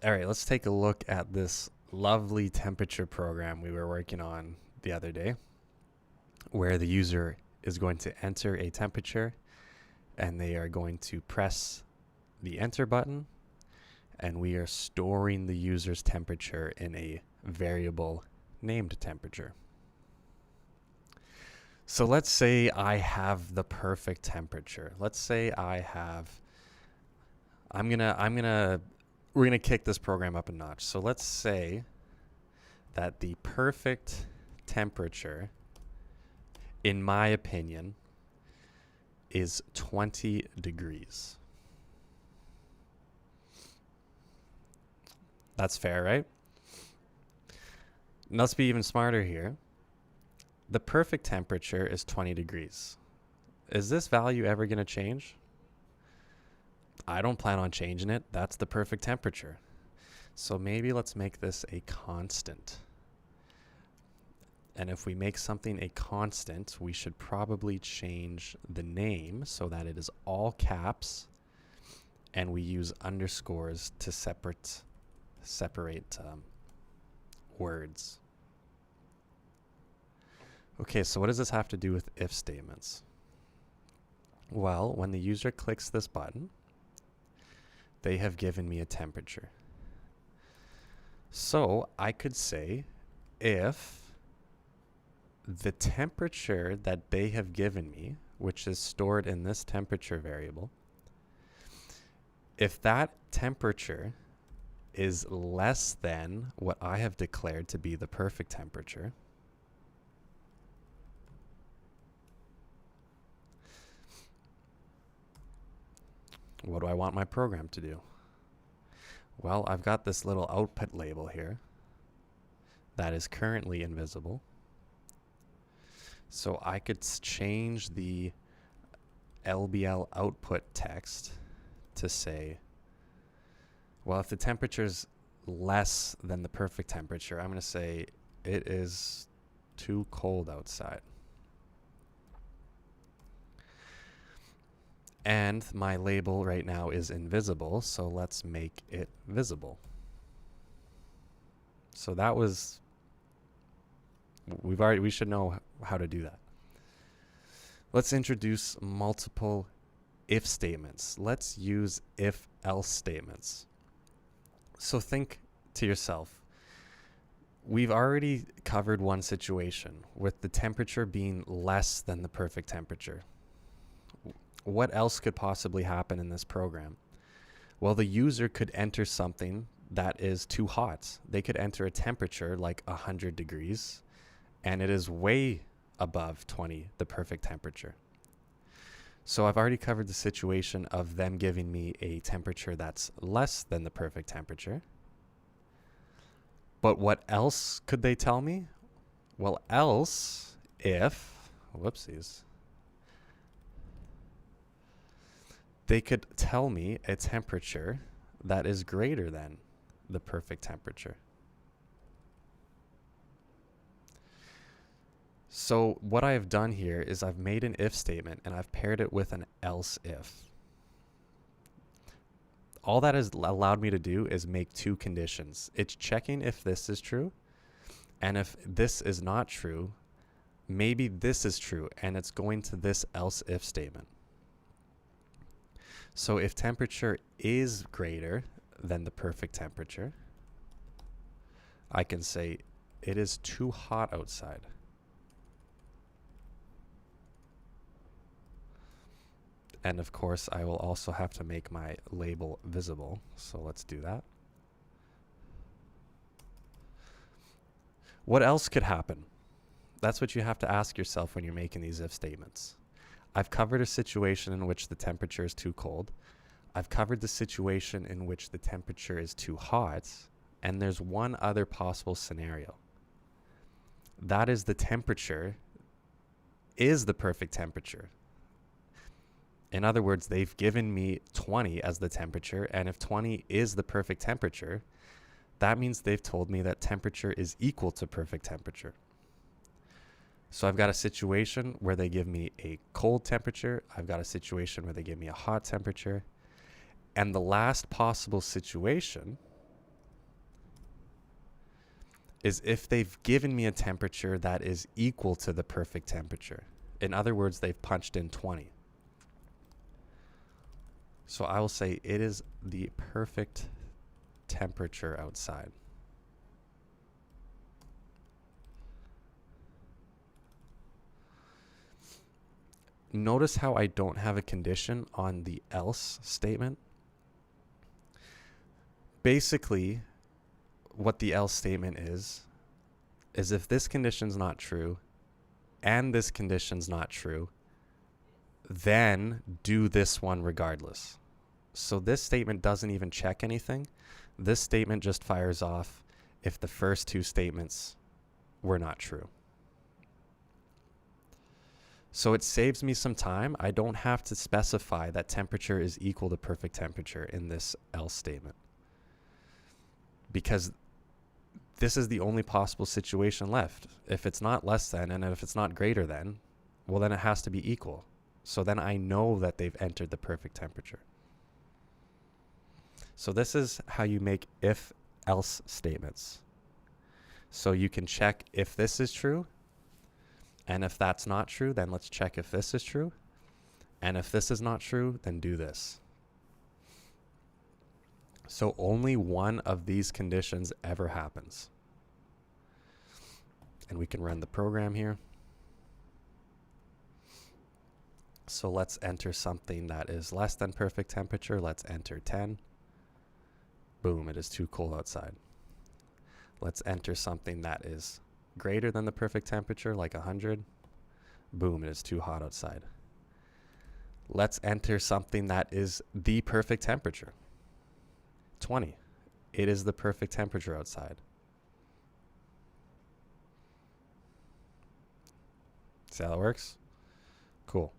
All right, let's take a look at this lovely temperature program we were working on the other day, where the user is going to enter a temperature and they are going to press the enter button, and we are storing the user's temperature in a variable named temperature. So let's say I have the perfect temperature. Let's say we're gonna kick this program up a notch. So let's say that the perfect temperature, in my opinion, is 20 degrees. That's fair, right? Let's be even smarter here. The perfect temperature is 20 degrees. Is this value ever going to change? I don't plan on changing it. That's the perfect temperature. So maybe let's make this a constant. And if we make something a constant, we should probably change the name so that it is all caps, and we use underscores to separate words. Okay, so what does this have to do with if statements? Well, when the user clicks this button, they have given me a temperature. So I could say if the temperature that they have given me, which is stored in this temperature variable, if that temperature is less than what I have declared to be the perfect temperature, what do I want my program to do? Well, I've got this little output label here that is currently invisible. So I could change the LBL output text to say, well, if the temperature is less than the perfect temperature, I'm going to say it is too cold outside. And my label right now is invisible, so let's make it visible. So that was, we should know how to do that. Let's introduce multiple if statements. Let's use if-else statements. So think to yourself, we've already covered one situation with the temperature being less than the perfect temperature. What else could possibly happen in this program? Well, the user could enter something that is too hot. They could enter a temperature like 100 degrees, and it is way above 20, the perfect temperature. So I've already covered the situation of them giving me a temperature that's less than the perfect temperature. But what else could they tell me? Well, else if, whoopsies, they could tell me a temperature that is greater than the perfect temperature. So what I have done here is I've made an if statement and I've paired it with an else if. All that has allowed me to do is make two conditions. It's checking if this is true, and if this is not true, maybe this is true, and it's going to this else if statement. So if temperature is greater than the perfect temperature, I can say it is too hot outside. And of course, I will also have to make my label visible. So let's do that. What else could happen? That's what you have to ask yourself when you're making these if statements. I've covered a situation in which the temperature is too cold. I've covered the situation in which the temperature is too hot. And there's one other possible scenario. That is the temperature is the perfect temperature. In other words, they've given me 20 as the temperature, and if 20 is the perfect temperature, that means they've told me that temperature is equal to perfect temperature. So I've got a situation where they give me a cold temperature, I've got a situation where they give me a hot temperature, and the last possible situation is if they've given me a temperature that is equal to the perfect temperature. In other words, they've punched in 20. So I will say it is the perfect temperature outside. Notice how I don't have a condition on the else statement. Basically, what the else statement is if this condition's not true and this condition's not true, then do this one regardless. So this statement doesn't even check anything. This statement just fires off if the first two statements were not true. So it saves me some time. I don't have to specify that temperature is equal to perfect temperature in this else statement, because this is the only possible situation left. If it's not less than, and if it's not greater than, well, then it has to be equal. So then I know that they've entered the perfect temperature. So this is how you make if-else statements. So you can check if this is true, and if that's not true, then let's check if this is true. And if this is not true, then do this. So only one of these conditions ever happens. And we can run the program here. So let's enter something that is less than perfect temperature. Let's enter 10. Boom, it is too cold outside. Let's enter something that is greater than the perfect temperature, like 100. Boom, it is too hot outside. Let's enter something that is the perfect temperature. 20. It is the perfect temperature outside. See how that works? Cool.